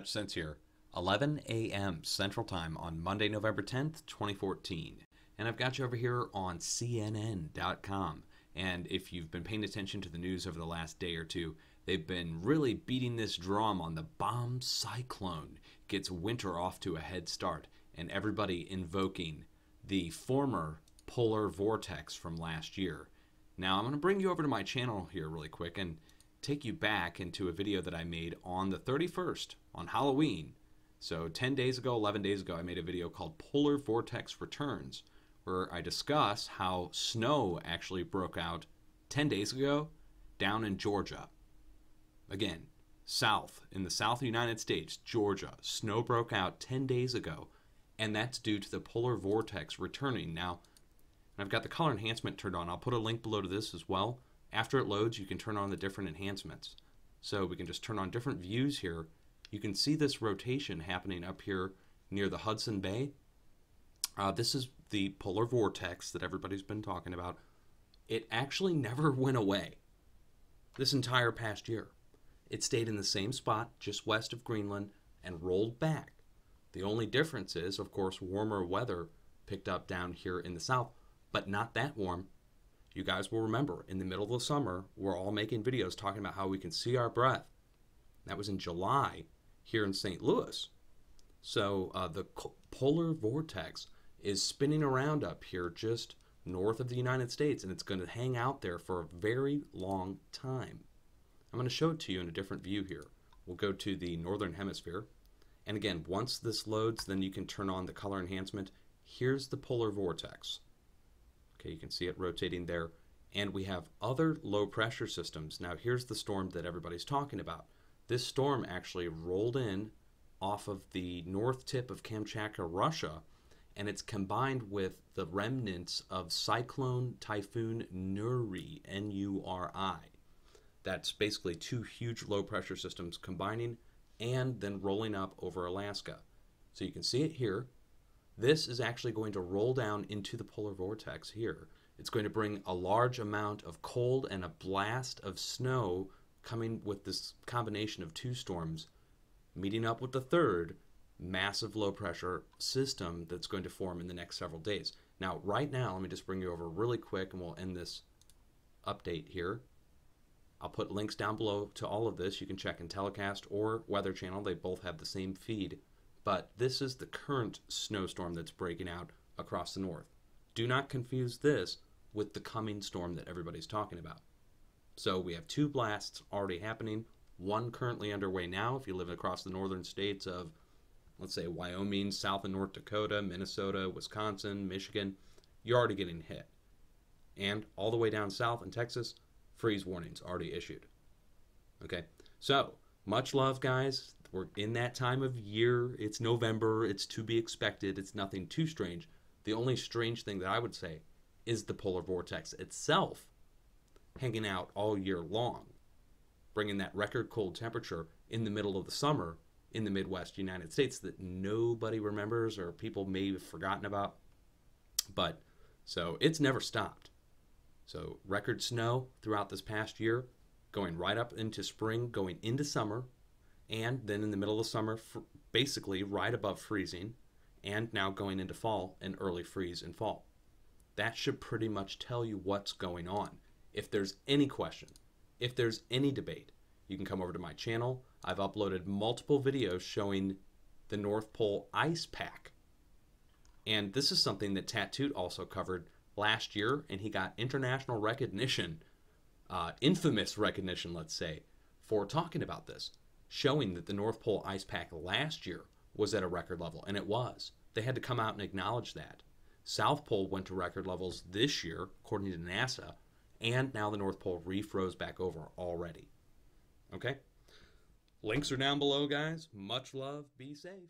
much sense here. 11 a.m. Central Time on Monday, November 10th, 2014. And I've got you over here on CNN.com. And if you've been paying attention to the news over the last day or two, they've been really beating this drum on the bomb cyclone. Gets winter off to a head start. And everybody invoking the former polar vortex from last year. Now, I'm going to bring you over to my channel here really quick and take you back into a video that I made on the 31st, on Halloween. So 10 days ago, 11 days ago, I made a video called Polar Vortex Returns, where I discuss how snow actually broke out 10 days ago down in Georgia. Again, in the South United States, Georgia, snow broke out 10 days ago, and that's due to the polar vortex returning. Now, I've got the color enhancement turned on. I'll put a link below to this as well. After it loads, you can turn on the different enhancements. So we can just turn on different views here. You can see this rotation happening up here near the Hudson Bay. This is the polar vortex that everybody's been talking about. It actually never went away this entire past year. It stayed in the same spot just west of Greenland and rolled back. The only difference is, of course, warmer weather picked up down here in the south, but not that warm. You guys will remember, in the middle of the summer, we're all making videos talking about how we can see our breath. That was in July here in St. Louis. So the polar vortex is spinning around up here just north of the United States, and it's going to hang out there for a very long time. I'm going to show it to you in a different view here. We'll go to the northern hemisphere. And again, once this loads, then you can turn on the color enhancement. Here's the polar vortex. Okay, you can see it rotating there. And we have other low pressure systems. Now here's the storm that everybody's talking about. This storm actually rolled in off of the north tip of Kamchatka, Russia, and it's combined with the remnants of Cyclone Typhoon Nuri, N-U-R-I. That's basically two huge low pressure systems combining and then rolling up over Alaska. So you can see it here. This is actually going to roll down into the polar vortex here. It's going to bring a large amount of cold and a blast of snow coming with this combination of two storms, meeting up with the third massive low pressure system that's going to form in the next several days. Now, right now, let me just bring you over really quick and we'll end this update here. I'll put links down below to all of this. You can check in Telecast or Weather Channel. They both have the same feed. But this is the current snowstorm that's breaking out across the north. Do not confuse this with the coming storm that everybody's talking about. So we have two blasts already happening. One currently underway now if you live across the northern states of, let's say, Wyoming, South and North Dakota, Minnesota, Wisconsin, Michigan. You're already getting hit. And all the way down south in Texas, freeze warnings already issued. Okay, so much love, guys. We're in that time of year. It's November. It's to be expected. It's nothing too strange. The only strange thing that I would say is the polar vortex itself hanging out all year long, bringing that record cold temperature in the middle of the summer in the Midwest United States that nobody remembers or people may have forgotten about. But so it's never stopped. So record snow throughout this past year, going right up into spring, going into summer, and then in the middle of summer, basically right above freezing, and now going into fall and early freeze in fall. That should pretty much tell you what's going on. If there's any question, if there's any debate, you can come over to my channel. I've uploaded multiple videos showing the North Pole ice pack. And this is something that Tattooed also covered last year, and he got international recognition, infamous recognition, let's say, for talking about this, showing that the North Pole ice pack last year was at a record level, and it was. They had to come out and acknowledge that. South Pole went to record levels this year, according to NASA, and now the North Pole refroze back over already. Okay? Links are down below, guys. Much love. Be safe.